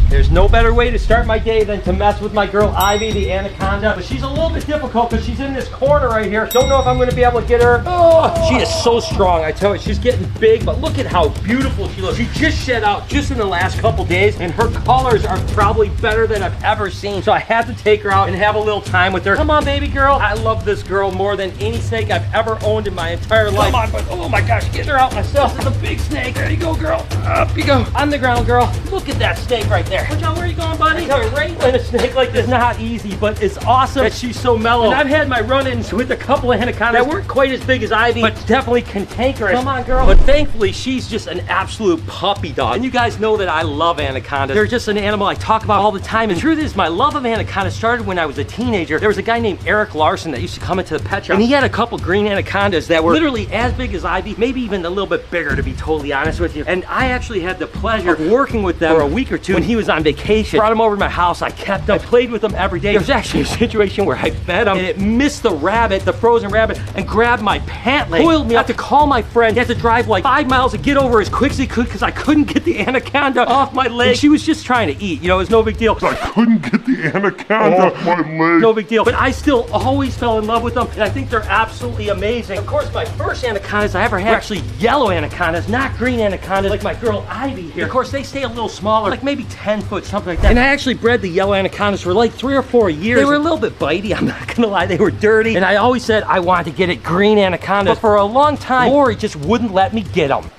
There's no better way to start my day than to mess with my girl Ivy, the anaconda. But she's a little bit difficult because she's in this corner right here. Don't know if I'm going to be able to get her. Oh, she is so strong. I tell you, she's getting big, but look at how beautiful she looks. She just shed out just in the last couple days, and her colors are probably better than I've ever seen. So I had to take her out and have a little time with her. Come on, baby girl. I love this girl more than any snake I've ever owned in my entire life. Come on, but oh my gosh, get her out myself. This is a big snake. There you go, girl. Up you go. On the ground, girl. Look at that snake right there. Watch out, where are you going, buddy? Wrangling a snake like this is not easy, but it's awesome that she's so mellow. And I've had my run-ins with a couple of anacondas that weren't quite as big as Ivy, but definitely cantankerous. Come on, girl. But thankfully, she's just an absolute puppy dog. And you guys know that I love anacondas. They're just an animal I talk about all the time. And the truth is, my love of anacondas started when I was a teenager. There was a guy named Eric Larson that used to come into the pet shop, and he had a couple green anacondas that were literally as big as Ivy, maybe even a little bit bigger, to be totally honest with you. And I actually had the pleasure of working with them for a week or two when he was on vacation. Brought him over to my house. I kept him. I played with him every day. There was actually a situation where I fed him and it missed the rabbit, the frozen rabbit, and grabbed my pant leg. Boiled me. I had to call my friend. He had to drive like 5 miles to get over as quick as he could because I couldn't get the anaconda off my leg. And she was just trying to eat. You know, it was no big deal. I couldn't get the anaconda off my leg. No big deal. But I still always fell in love with them, and I think they're absolutely amazing. Of course, my first anacondas I ever had were actually yellow anacondas, not green anacondas like my girl Ivy here. Of course, they stay a little smaller, like maybe 10 foot, something like that. And I actually bred the yellow anacondas for like 3 or 4 years. They were a little bit bitey, I'm not gonna lie. They were dirty, and I always said I wanted to get it green anacondas. But for a long time, Lori just wouldn't let me get them.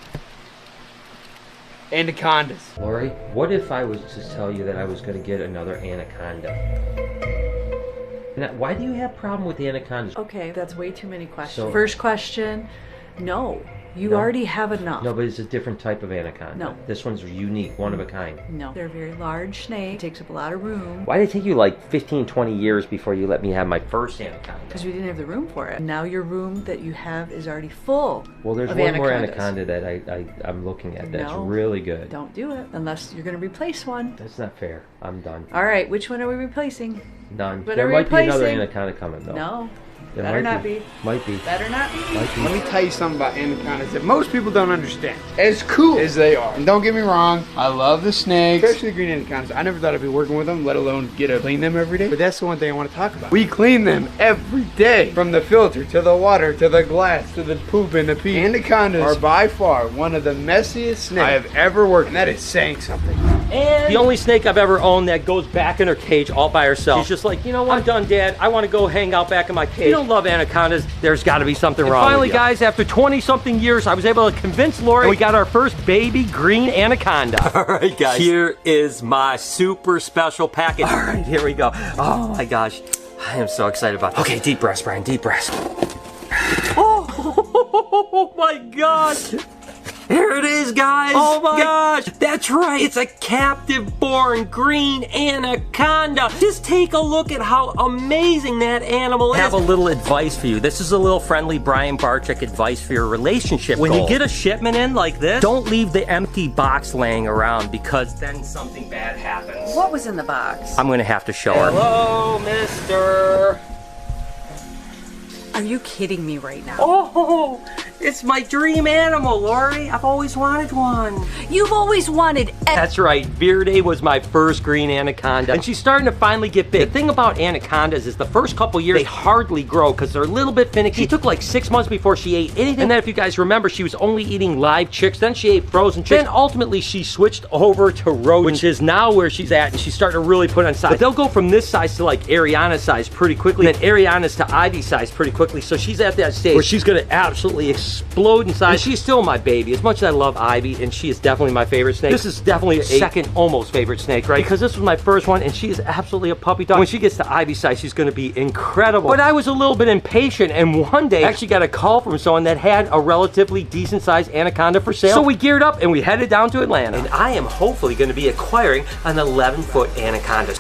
Anacondas. Lori, what if I was to tell you that I was gonna get another anaconda? Now, why do you have a problem with the anacondas? Okay, that's way too many questions. So- First question, no. You No. already have enough. No, but it's a different type of anaconda. No. This one's unique, one of a kind. No. They're a very large snake. It takes up a lot of room. Why did it take you like 15, 20 years before you let me have my first anaconda? Because we didn't have the room for it. Now your room that you have is already full. Well, there's of one more anacondas. anaconda that I'm looking at that's No. really good. Don't do it unless you're going to replace one. That's not fair. I'm done. All right, which one are we replacing? Done. What There are we might be another replacing? anaconda coming though. No. There Better might not be. Might be. Better not be. Might be. Let me tell you something about anacondas that most people don't understand. As cool as they are, and don't get me wrong, I love the snakes, especially the green anacondas. I never thought I'd be working with them, let alone get to clean them every day. But that's the one thing I want to talk about. We clean them every day, from the filter to the water to the glass to the poop and the pee. Anacondas are by far one of the messiest snakes I have ever worked, and that is saying something. And the only snake I've ever owned that goes back in her cage all by herself. She's just like, you know what? I'm done, Dad. I want to go hang out back in my cage. If you don't love anacondas, there's got to be something wrong finally, with you. Guys, after 20-something years, I was able to convince Lori, and we got our first baby green anaconda. All right, guys. Here is my super special package. All right, here we go. Oh, my gosh. I am so excited about this. Okay, deep breaths, Brian. Deep breaths. Oh, my gosh. Here it is, guys. Oh my gosh. That's right. It's a captive-born green anaconda. Just take a look at how amazing that animal is. I have a little advice for you. This is a little friendly Brian Barczyk advice for your relationship When you get a shipment in like this, don't leave the empty box laying around because then something bad happens. What was in the box? I'm going to have to show her. Hello, mister. Are you kidding me right now? Oh, it's my dream animal, Lori. I've always wanted one. You've always wanted. That's right. Verde was my first green anaconda, and she's starting to finally get big. The thing about anacondas is the first couple years, they hardly grow because they're a little bit finicky. She took like 6 months before she ate anything. And then if you guys remember, she was only eating live chicks. Then she ate frozen chicks. Then ultimately she switched over to rodents, which is now where she's at, and she's starting to really put on size. But they'll go from this size to like Ariana's size pretty quickly, and then Ariana's to Ivy's size pretty quickly. So she's at that stage where she's gonna absolutely explode in size. And she's still my baby. As much as I love Ivy, and she is definitely my favorite snake, this is definitely a second almost favorite snake, right? Because this was my first one, and she is absolutely a puppy dog. When she gets to Ivy's size, she's gonna be incredible. But I was a little bit impatient, and one day I actually got a call from someone that had a relatively decent sized anaconda for sale. So we geared up and we headed down to Atlanta. And I am hopefully gonna be acquiring an 11-foot anaconda.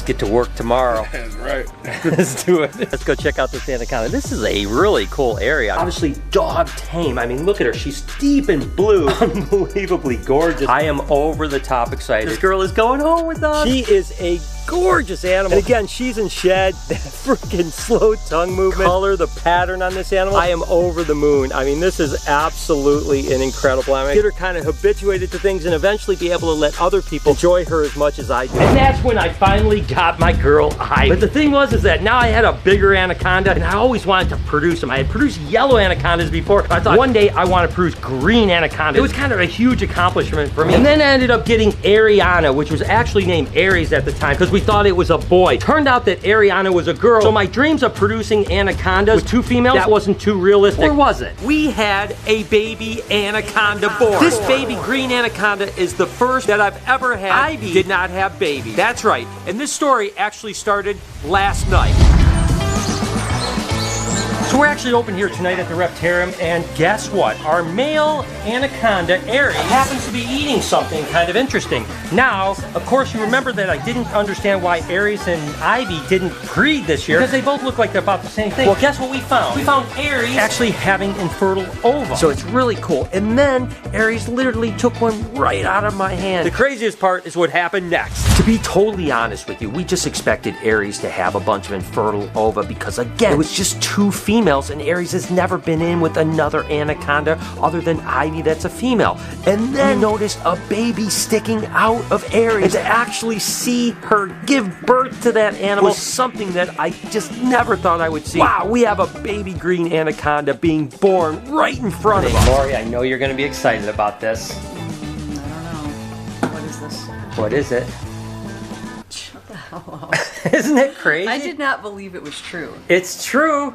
Get to work tomorrow. That's right. it. Let's do it. Let's go check out this anaconda. This is a really cool area. Obviously dog tame. I mean, look at her. She's deep in blue. Unbelievably gorgeous. I am over the top excited. This girl is going home with us. She is a gorgeous animal. And again, she's in shed. That freaking slow tongue movement, color, the pattern on this animal. I am over the moon. I mean, this is absolutely an incredible animal. Get her kind of habituated to things and eventually be able to let other people enjoy her as much as I do. And that's when I finally got my girl Ivy. But the thing was is that now I had a bigger anaconda and I always wanted to produce them. I had produced yellow anacondas before. But I thought one day I want to produce green anaconda. It was kind of a huge accomplishment for me. And then I ended up getting Ariana, which was actually named Aries at the time because we thought it was a boy. Turned out that Ariana was a girl. So my dreams of producing anacondas with 2 females, that wasn't too realistic. Or was it? We had a baby anaconda born. This baby green anaconda is the first that I've ever had. Ivy did not have babies. That's right. And this story actually started last night. So we're actually open here tonight at the Reptarium, and guess what? Our male anaconda, Aries, happens to be eating something kind of interesting. Now, of course, you remember that I didn't understand why Aries and Ivy didn't breed this year, because they both look like they're about the same thing. Well, guess what we found? We found Aries actually having infertile ova. So it's really cool. And then Aries literally took one right out of my hand. The craziest part is what happened next. To be totally honest with you, we just expected Aries to have a bunch of infertile ova because, again, it was just 2 females, and Aries has never been in with another anaconda other than Ivy that's a female. And then we noticed a baby sticking out of Aries. And to actually see her give birth to that animal was something that I just never thought I would see. Wow, we have a baby green anaconda being born right in front of us. Lori, I know you're going to be excited about this. I don't know. What is this? What is it? Shut the hell up. Isn't it crazy? I did not believe it was true. It's true.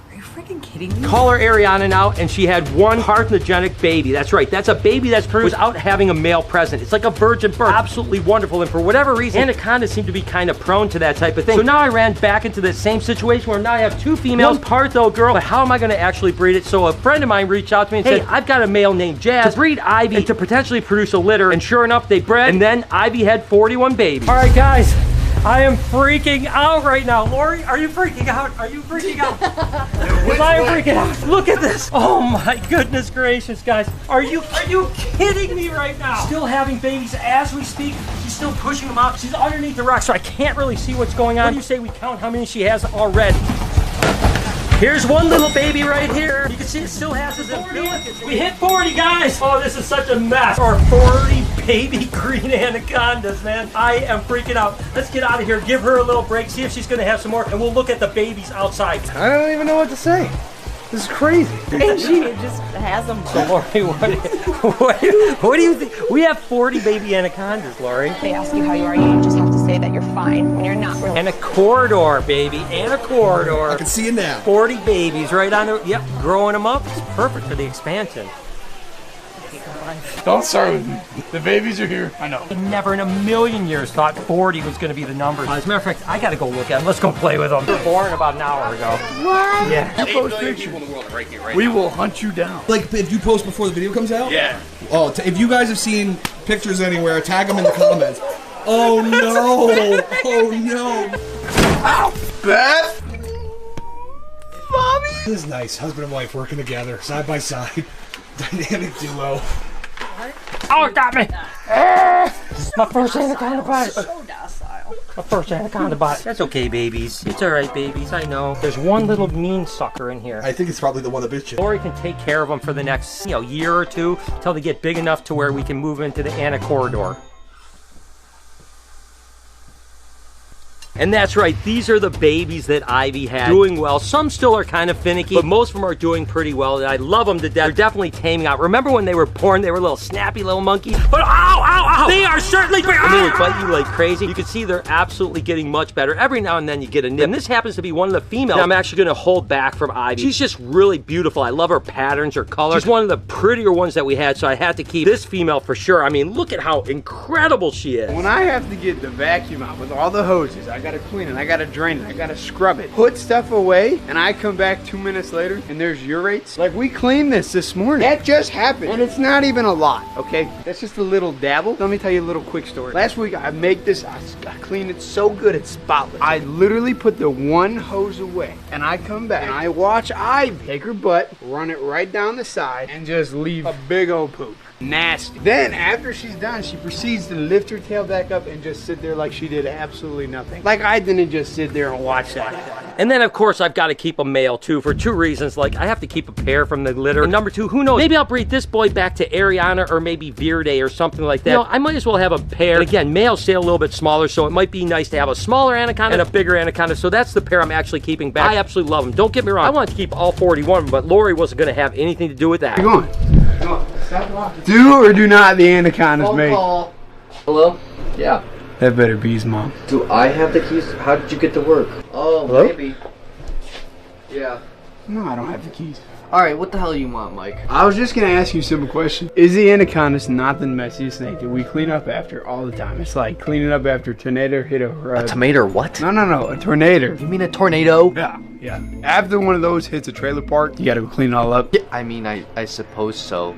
Are you freaking kidding me? Call her Ariana now, and she had 1 parthenogenic baby. That's right. That's a baby that's produced without having a male present. It's like a virgin birth. Absolutely wonderful. And for whatever reason, anacondas seem to be kind of prone to that type of thing. So now I ran back into the same situation where now I have 2 females, 1 partho girl. But how am I going to actually breed it? So a friend of mine reached out to me and said, I've got a male named Jazz to breed Ivy and to potentially produce a litter. And sure enough, they bred. And then Ivy had 41 babies. All right, guys. I am freaking out right now. Lori, are you freaking out? Are you freaking out? Because I am freaking out. Look at this. Oh my goodness gracious, guys. Are you kidding me right now? Still having babies as we speak. She's still pushing them out. She's underneath the rock, so I can't really see what's going on. What do you say we count how many she has already? Here's 1 little baby right here. You can see it still has his umbilicus. We hit 40, guys. Oh, this is such a mess. Or 40 baby green anacondas, man. I am freaking out. Let's get out of here. Give her a little break. See if she's going to have some more. And we'll look at the babies outside. I don't even know what to say. This is crazy. And she just has them. So, Lori, what do you think? We have 40 baby anacondas, Lori. They ask you how you are, you just have to say that you're fine when you're not really. And a corridor, baby. And a corridor. I can see it now. 40 babies right on the, yep, growing them up. It's perfect for the expansion. Don't start with me. The babies are here. I know. I never in a million years thought 40 was going to be the number. As a matter of fact, I got to go look at them. Let's go play with them. They were born about an hour ago. What? Yeah. 8 million people in the world right here, right We now. will hunt you down. Like, if you post before the video comes out? Yeah. Oh, if you guys have seen pictures anywhere, tag them in the comments. Oh, no. Oh, no. Ow! Beth! Mommy! This is nice. Husband and wife working together, side by side. Dynamic duo. Oh, it got me. My first anaconda bite. So docile. My first anaconda bite. That's okay, babies. It's all right, babies. I know. There's 1 little mean sucker in here. I think it's probably the one that bit you. Lori can take care of them for the next, year or 2 until they get big enough to where we can move into the Ana corridor. And that's right, these are the babies that Ivy had. Doing well. Some still are kind of finicky, but most of them are doing pretty well. And I love them to death. They're definitely taming out. Remember when they were born, they were little snappy little monkeys? But ow, ow, ow! They are certainly big. And they would bite you like crazy. You can see they're absolutely getting much better. Every now and then you get a nip. And this happens to be one of the females I'm actually going to hold back from Ivy. She's just really beautiful. I love her patterns, her colors. She's one of the prettier ones that we had, so I had to keep this female for sure. I mean, look at how incredible she is. When I have to get the vacuum out with all the hoses, I gotta clean it, I gotta drain it, I gotta scrub it, put stuff away, and I come back 2 minutes later and there's urates. Like, we cleaned this morning. That just happened. And it's not even a lot, okay? That's just a little dabble. Let me tell you a little quick story. Last week, I make this, I clean it so good, it's spotless. I literally put the one hose away, and I come back, and I watch Ivy take her butt, run it right down the side, and just leave a big old poop. Nasty. Then after she's done, she proceeds to lift her tail back up and just sit there like she did absolutely nothing. Like I didn't just sit there and watch that. And then of course I've got to keep a male too for two reasons. Like I have to keep a pair from the litter. And number two, who knows? Maybe I'll breed this boy back to Ariana or maybe Verde or something like that. You know, I might as well have a pair. And again, males stay a little bit smaller, so it might be nice to have a smaller anaconda and a bigger anaconda. So that's the pair I'm actually keeping back. I absolutely love them. Don't get me wrong. I want to keep all 41, but Lori wasn't going to have anything to do with that. Come on. Come on. Stop walking. Do or do not the anacondas mate? Hello? Yeah. That better be his mom. Do I have the keys? How did you get to work? Oh, hello? Maybe. Yeah. No, I don't have the keys. Alright, what the hell do you want, Mike? I was just gonna ask you a simple question. Is the anacondas not the messiest snake that we clean up after all the time? It's like cleaning up after a tornado hit a tomato what? No, a tornado. You mean a tornado? Yeah. After one of those hits a trailer park, you gotta go clean it all up. Yeah, I mean, I suppose so.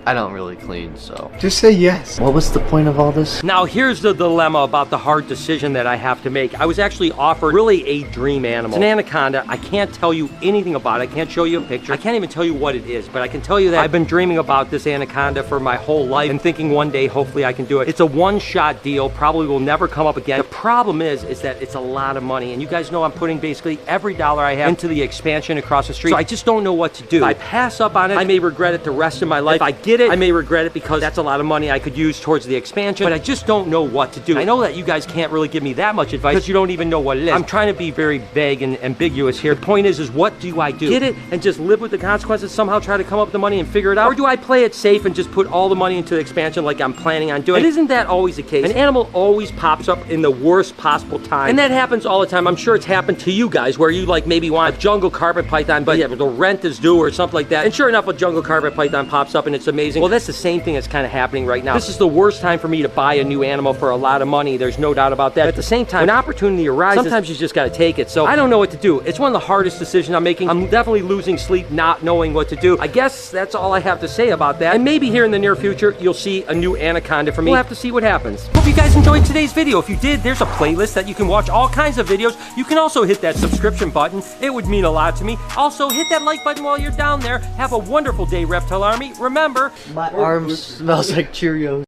I don't really clean, so. Just say yes. What was the point of all this? Now here's the dilemma about the hard decision that I have to make. I was actually offered really a dream animal. It's an anaconda. I can't tell you anything about it. I can't show you a picture. I can't even tell you what it is, but I can tell you that I've been dreaming about this anaconda for my whole life and thinking one day hopefully I can do it. It's a one-shot deal, probably will never come up again. The problem is that it's a lot of money, and you guys know I'm putting basically every dollar I have into the expansion across the street. So I just don't know what to do. If I pass up on it, I may regret it the rest of my life. If I get it, I may regret it because that's a lot of money I could use towards the expansion, but I just don't know what to do. I know that you guys can't really give me that much advice because you don't even know what it is. I'm trying to be very vague and ambiguous here. The point is what do I do? Get it and just live with the consequences, somehow try to come up with the money and figure it out? Or do I play it safe and just put all the money into the expansion like I'm planning on doing? And isn't that always the case? An animal always pops up in the worst possible time. And that happens all the time. I'm sure it's happened to you guys where you like maybe want a jungle carpet python, but yeah, the rent is due or something like that. And sure enough, a jungle carpet python pops up and it's amazing. Well, that's the same thing that's kind of happening right now. This is the worst time for me to buy a new animal for a lot of money. There's no doubt about that. At the same time, when opportunity arises, sometimes you just got to take it. So I don't know what to do. It's one of the hardest decisions I'm making. I'm definitely losing sleep not knowing what to do. I guess that's all I have to say about that. And maybe here in the near future, you'll see a new anaconda for me. We'll have to see what happens. Hope you guys enjoyed today's video. If you did, there's a playlist that you can watch all kinds of videos. You can also hit that subscription button. It would mean a lot to me. Also, hit that like button while you're down there. Have a wonderful day, Reptile Army. Remember, my arm smells like Cheerios.